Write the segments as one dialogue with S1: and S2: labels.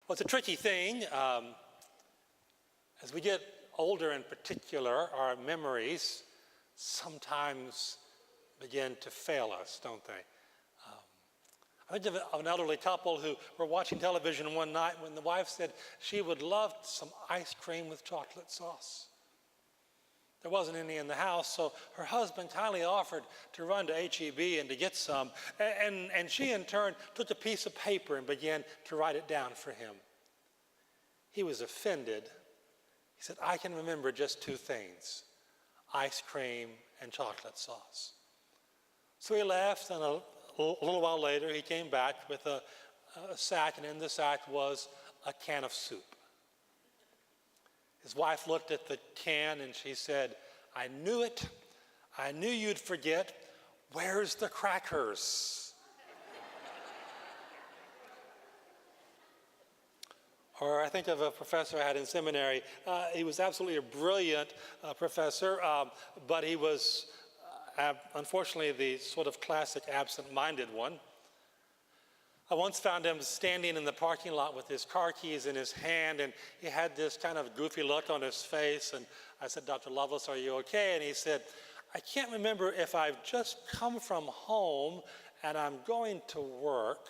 S1: Well, it's a tricky thing. As we get older in particular, our memories sometimes begin to fail us, don't they? I think of an elderly couple who were watching television one night when the wife said she would love some ice cream with chocolate sauce. There wasn't any in the house, so her husband kindly offered to run to H-E-B and to get some, and she in turn took a piece of paper and began to write it down for him. He was offended. He said, I can remember just two things, ice cream and chocolate sauce. So he left, and a little while later he came back with a sack, and in the sack was a can of soup. His wife looked at the can and she said, I knew it. I knew you'd forget. Where's the crackers? Or I think of a professor I had in seminary. He was absolutely a brilliant professor, but he was unfortunately the sort of classic absent-minded one. I once found him standing in the parking lot with his car keys in his hand, and he had this kind of goofy look on his face. And I said, Dr. Lovelace, are you okay? And he said, I can't remember if I've just come from home and I'm going to work,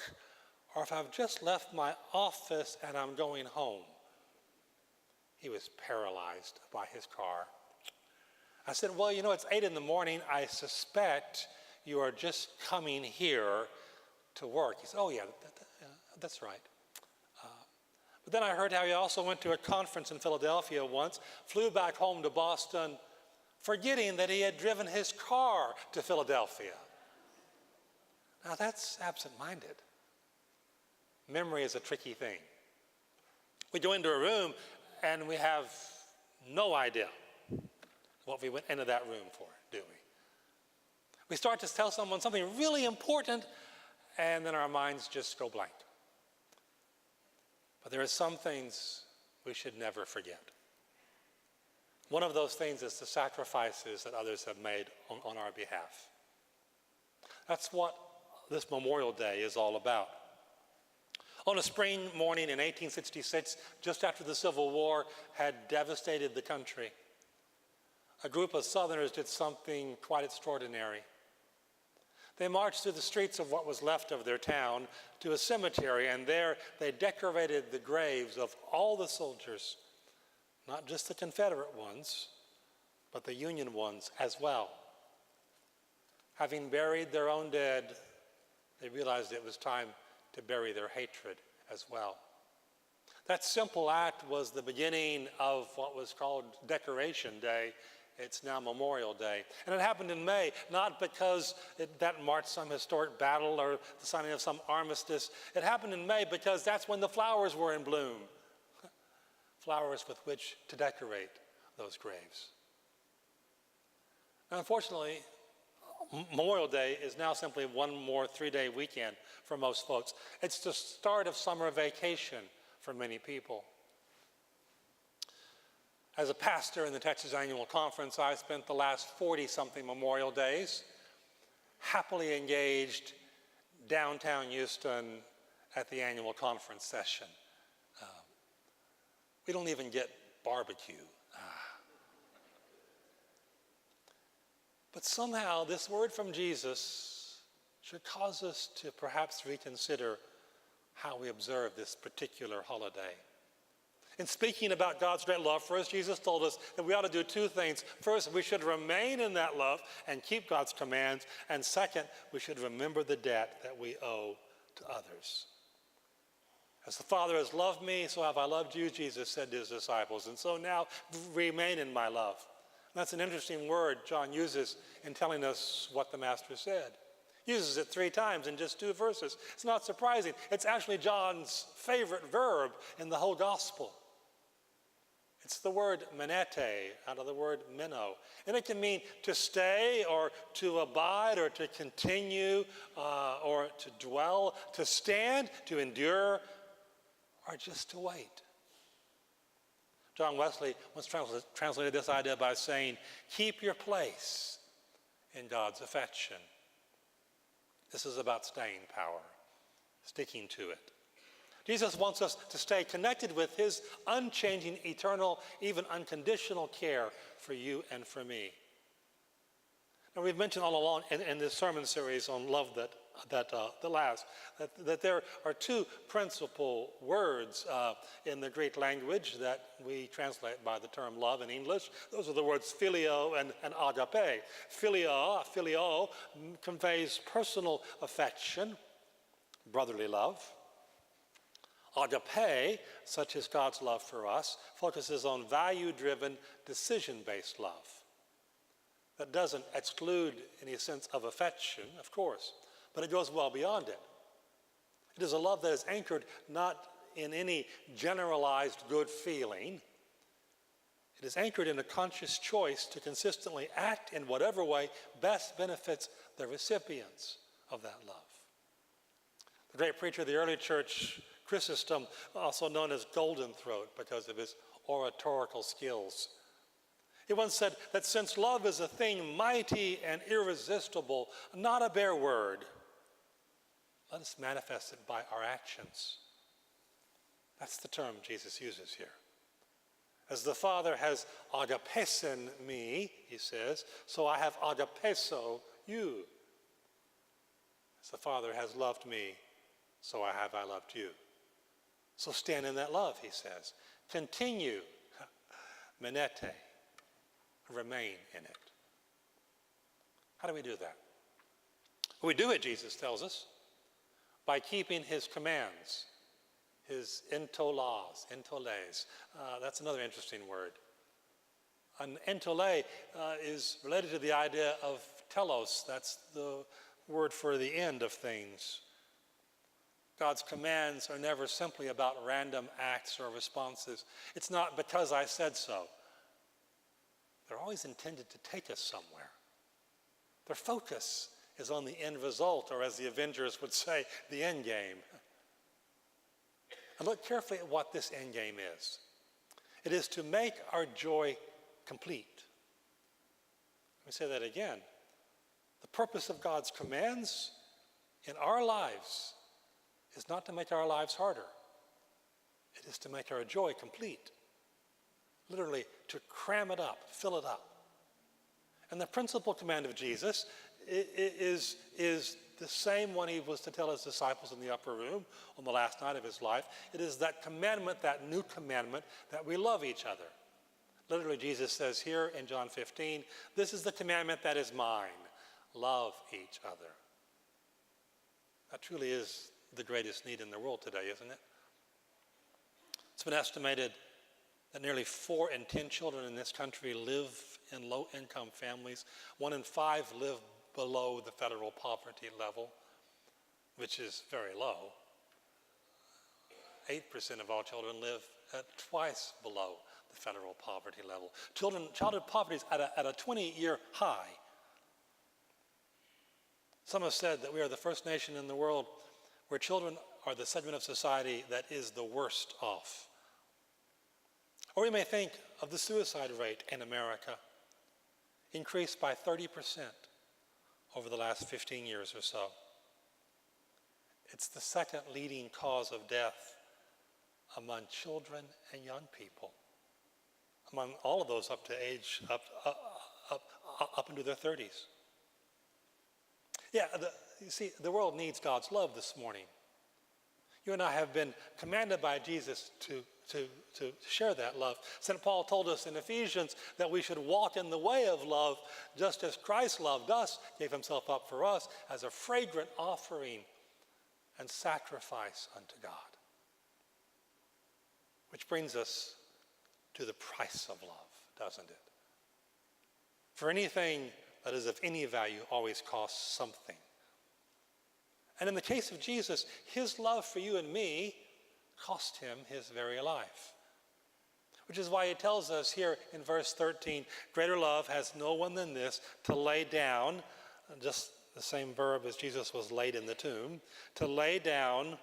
S1: or if I've just left my office and I'm going home. He was paralyzed by his car. I said, well, you know, it's 8 in the morning. I suspect you are just coming here to work. He said, oh yeah, that's right. But then I heard how he also went to a conference in Philadelphia once, flew back home to Boston, forgetting that he had driven his car to Philadelphia. Now that's absent-minded. Memory is a tricky thing. We go into a room and we have no idea what we went into that room for, do we? We start to tell someone something really important, and then our minds just go blank. But there are some things we should never forget. One of those things is the sacrifices that others have made on our behalf. That's what this Memorial Day is all about. On a spring morning in 1866, just after the Civil War had devastated the country, a group of Southerners did something quite extraordinary. They marched through the streets of what was left of their town to a cemetery, and there they decorated the graves of all the soldiers, not just the Confederate ones, but the Union ones as well. Having buried their own dead, they realized it was time to bury their hatred as well. That simple act was the beginning of what was called Decoration Day. It's now Memorial Day. And it happened in May, not because that marked some historic battle or the signing of some armistice. It happened in May because that's when the flowers were in bloom. Flowers with which to decorate those graves. Now, unfortunately, Memorial Day is now simply one more 3-day weekend for most folks. It's the start of summer vacation for many people. As a pastor in the Texas Annual Conference, I spent the last 40-something Memorial Days happily engaged downtown Houston at the annual conference session. We don't even get barbecue. But somehow this word from Jesus should cause us to perhaps reconsider how we observe this particular holiday. In speaking about God's great love for us, Jesus told us that we ought to do two things. First, we should remain in that love and keep God's commands. And second, we should remember the debt that we owe to others. As the Father has loved me, so have I loved you, Jesus said to his disciples. And so now remain in my love. And that's an interesting word John uses in telling us what the Master said. He uses it 3 times in just 2 verses. It's not surprising. It's actually John's favorite verb in the whole gospel. It's the word menete, out of the word meno. And it can mean to stay or to abide or to continue or to dwell, to stand, to endure, or just to wait. John Wesley once translated this idea by saying, keep your place in God's affection. This is about staying power, sticking to it. Jesus wants us to stay connected with his unchanging, eternal, even unconditional care for you and for me. Now, we've mentioned all along in this sermon series on love that there are two principal words in the Greek language that we translate by the term love in English. Those are the words phileo and agape. Phileo conveys personal affection, brotherly love. Agape, such as God's love for us, focuses on value-driven, decision-based love. That doesn't exclude any sense of affection, of course, but it goes well beyond it. It is a love that is anchored not in any generalized good feeling. It is anchored in a conscious choice to consistently act in whatever way best benefits the recipients of that love. The great preacher of the early church, Chrysostom, also known as Golden Throat because of his oratorical skills, he once said that since love is a thing mighty and irresistible, not a bare word, let us manifest it by our actions. That's the term Jesus uses here. As the Father has agapesen me, he says, so I have agapeso you. As the Father has loved me, so I loved you. So stand in that love, he says. Continue, menete, remain in it. How do we do that? We do it, Jesus tells us, by keeping his commands, his entoles. That's another interesting word. An entole is related to the idea of telos. That's the word for the end of things. God's commands are never simply about random acts or responses. It's not because I said so. They're always intended to take us somewhere. Their focus is on the end result, or as the Avengers would say, the end game. And look carefully at what this end game is. It is to make our joy complete. Let me say that again. The purpose of God's commands in our lives is not to make our lives harder. It is to make our joy complete. Literally, to cram it up, fill it up. And the principal command of Jesus is the same one he was to tell his disciples in the upper room on the last night of his life. It is that commandment, that new commandment, that we love each other. Literally, Jesus says here in John 15, this is the commandment that is mine. Love each other. That truly is the greatest need in the world today, isn't it? It's been estimated that nearly 4 in 10 children in this country live in low-income families. 1 in 5 live below the federal poverty level, which is very low. 8% of all children live at twice below the federal poverty level. Childhood poverty is at a 20-year high. Some have said that we are the first nation in the world where children are the segment of society that is the worst off. Or we may think of the suicide rate in America, increased by 30% over the last 15 years or so. It's the second leading cause of death among children and young people, among all of those up to age, up into their 30s. Yeah, you see, the world needs God's love this morning. You and I have been commanded by Jesus to share that love. St. Paul told us in Ephesians that we should walk in the way of love just as Christ loved us, gave himself up for us as a fragrant offering and sacrifice unto God. Which brings us to the price of love, doesn't it? For anything that is of any value always costs something. And in the case of Jesus, his love for you and me cost him his very life. Which is why he tells us here in verse 13, greater love has no one than this, to lay down, just the same verb as Jesus was laid in the tomb, to lay down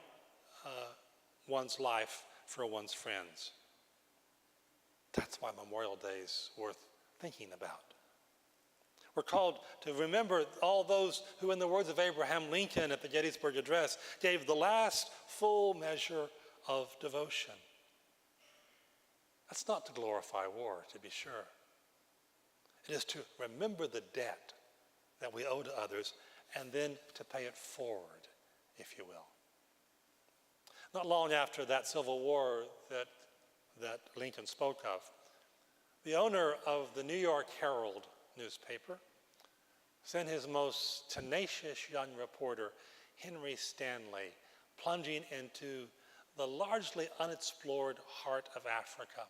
S1: one's life for one's friends. That's why Memorial Day is worth thinking about. We're called to remember all those who, in the words of Abraham Lincoln at the Gettysburg Address, gave the last full measure of devotion. That's not to glorify war, to be sure. It is to remember the debt that we owe to others and then to pay it forward, if you will. Not long after that Civil War that Lincoln spoke of, the owner of the New York Herald newspaper sent his most tenacious young reporter, Henry Stanley, plunging into the largely unexplored heart of Africa.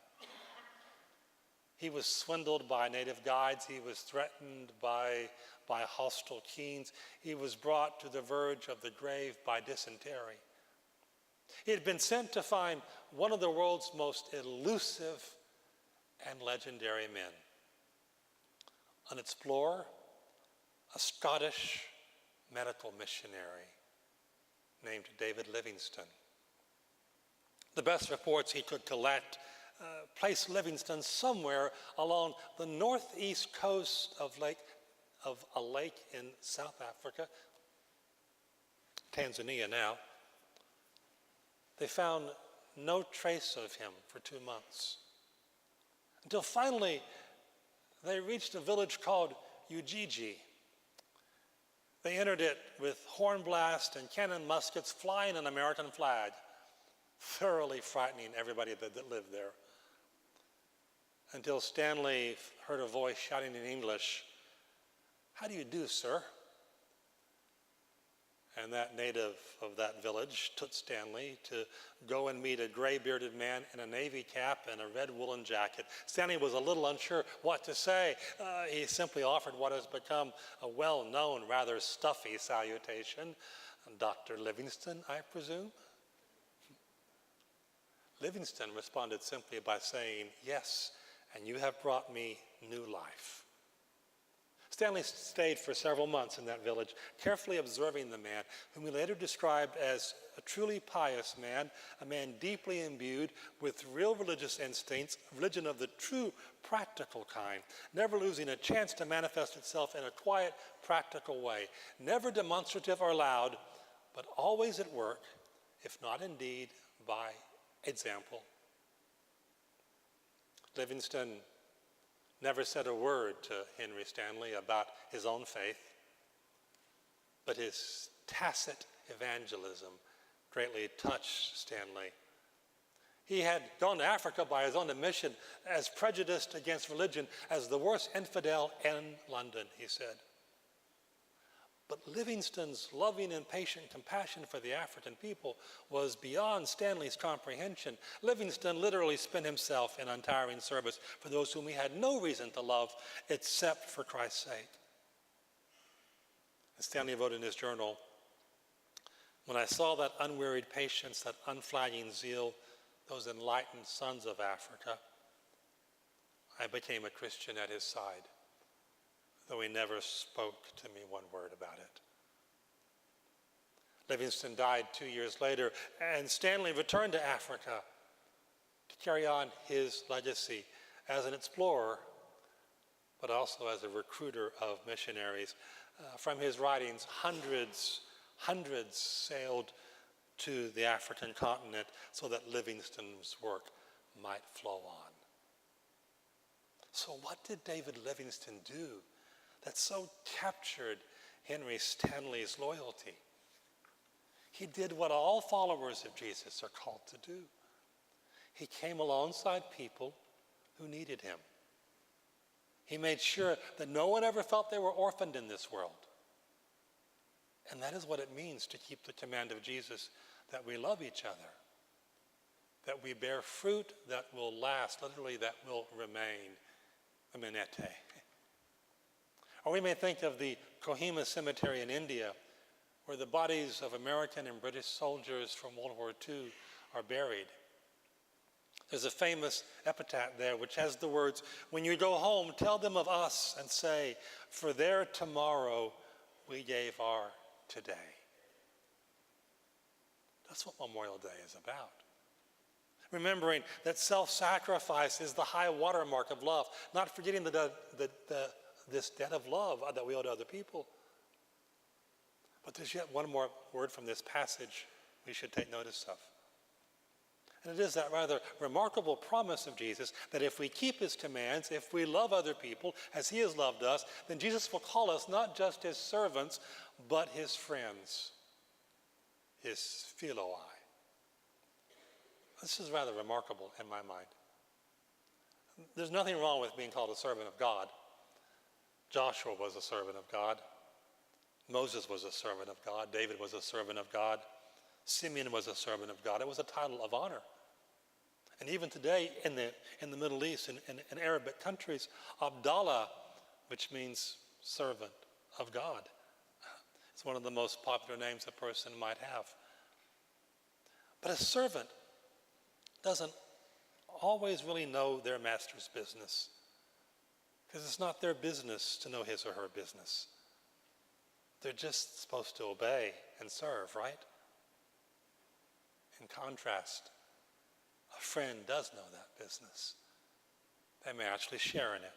S1: He was swindled by native guides. He was threatened by hostile kings. He was brought to the verge of the grave by dysentery. He had been sent to find one of the world's most elusive and legendary men, an explorer, a Scottish medical missionary named David Livingstone. The best reports he could collect placed Livingstone somewhere along the northeast coast of a lake in South Africa, Tanzania now. They found no trace of him for 2 months, until finally they reached a village called Ujiji. They entered it with horn blast and cannon muskets flying an American flag, thoroughly frightening everybody that lived there, until Stanley heard a voice shouting in English, "How do you do, sir?" And that native of that village took Stanley to go and meet a gray-bearded man in a navy cap and a red woolen jacket. Stanley was a little unsure what to say. He simply offered what has become a well-known, rather stuffy salutation. "Dr. Livingstone, I presume?" Livingstone responded simply by saying, "Yes, and you have brought me new life." Stanley stayed for several months in that village, carefully observing the man, whom he later described as a truly pious man, a man deeply imbued with real religious instincts, religion of the true practical kind, never losing a chance to manifest itself in a quiet, practical way, never demonstrative or loud, but always at work, if not indeed by example. Livingstone never said a word to Henry Stanley about his own faith, but his tacit evangelism greatly touched Stanley. He had gone to Africa by his own admission as prejudiced against religion as the worst infidel in London, he said. But Livingstone's loving and patient compassion for the African people was beyond Stanley's comprehension. Livingstone literally spent himself in untiring service for those whom he had no reason to love except for Christ's sake. And Stanley wrote in his journal, "When I saw that unwearied patience, that unflagging zeal, those enlightened sons of Africa, I became a Christian at his side, though he never spoke to me one word about it." Livingstone died 2 years later, and Stanley returned to Africa to carry on his legacy as an explorer, but also as a recruiter of missionaries. From his writings, hundreds sailed to the African continent so that Livingstone's work might flow on. So what did David Livingstone do that so captured Henry Stanley's loyalty? He did what all followers of Jesus are called to do. He came alongside people who needed him. He made sure that no one ever felt they were orphaned in this world. And that is what it means to keep the command of Jesus, that we love each other, that we bear fruit that will last, literally that will remain, eminete. Or we may think of the Kohima Cemetery in India, where the bodies of American and British soldiers from World War II are buried. There's a famous epitaph there which has the words, "When you go home, tell them of us and say, for their tomorrow we gave our today." That's what Memorial Day is about. Remembering that self-sacrifice is the high watermark of love, not forgetting this debt of love that we owe to other people. But there's yet one more word from this passage we should take notice of. And it is that rather remarkable promise of Jesus that if we keep his commands, if we love other people as he has loved us, then Jesus will call us not just his servants, but his friends, his philoi. This is rather remarkable in my mind. There's nothing wrong with being called a servant of God. Joshua was a servant of God. Moses was a servant of God. David was a servant of God. Simeon was a servant of God. It was a title of honor. And even today in the Middle East, in Arabic countries, Abdallah, which means servant of God, it's one of the most popular names a person might have. But a servant doesn't always really know their master's business, because it's not their business to know his or her business. They're just supposed to obey and serve, right? In contrast, a friend does know that business. They may actually share in it.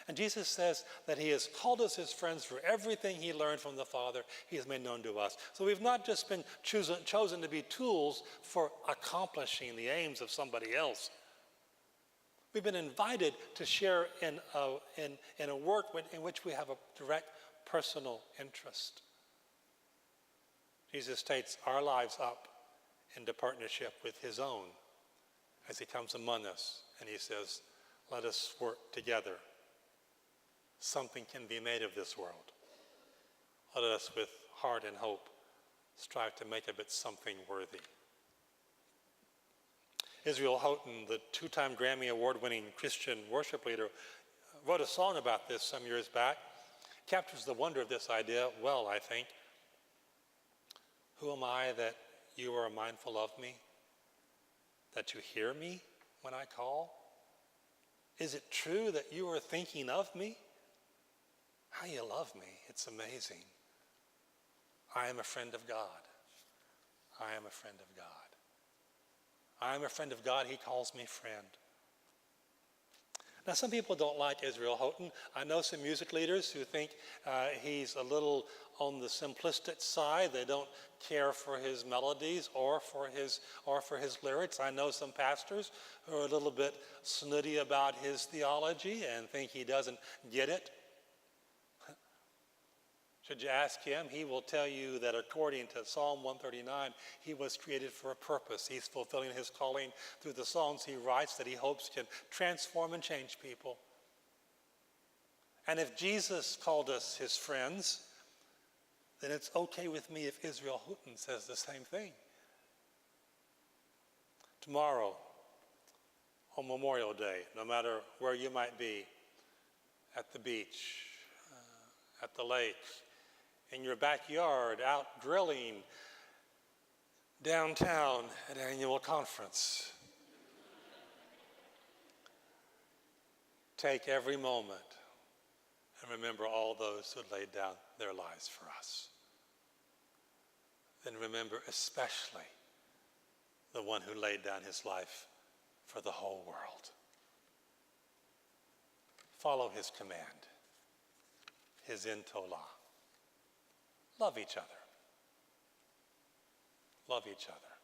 S1: And Jesus says that he has called us his friends for everything he learned from the Father, he has made known to us. So we've not just been chosen to be tools for accomplishing the aims of somebody else. We've been invited to share in a work in which we have a direct personal interest. Jesus takes our lives up into partnership with his own as he comes among us and he says, let us work together. Something can be made of this world. Let us with heart and hope strive to make of it something worthy. Israel Houghton, the two-time Grammy Award-winning Christian worship leader, wrote a song about this some years back. Captures the wonder of this idea well, I think. Who am I that you are mindful of me? That you hear me when I call? Is it true that you are thinking of me? How you love me, it's amazing. I am a friend of God. I am a friend of God. I am a friend of God, he calls me friend. Now, some people don't like Israel Houghton. I know some music leaders who think he's a little on the simplistic side. They don't care for his melodies or for his lyrics. I know some pastors who are a little bit snooty about his theology and think he doesn't get it. Should you ask him, he will tell you that according to Psalm 139, he was created for a purpose. He's fulfilling his calling through the songs he writes that he hopes can transform and change people. And if Jesus called us his friends, then it's okay with me if Israel Houghton says the same thing. Tomorrow, on Memorial Day, no matter where you might be, at the beach, at the lake, in your backyard, out grilling, downtown at annual conference. Take every moment and remember all those who laid down their lives for us. Then remember especially the one who laid down his life for the whole world. Follow his command, his intola. Love each other. Love each other.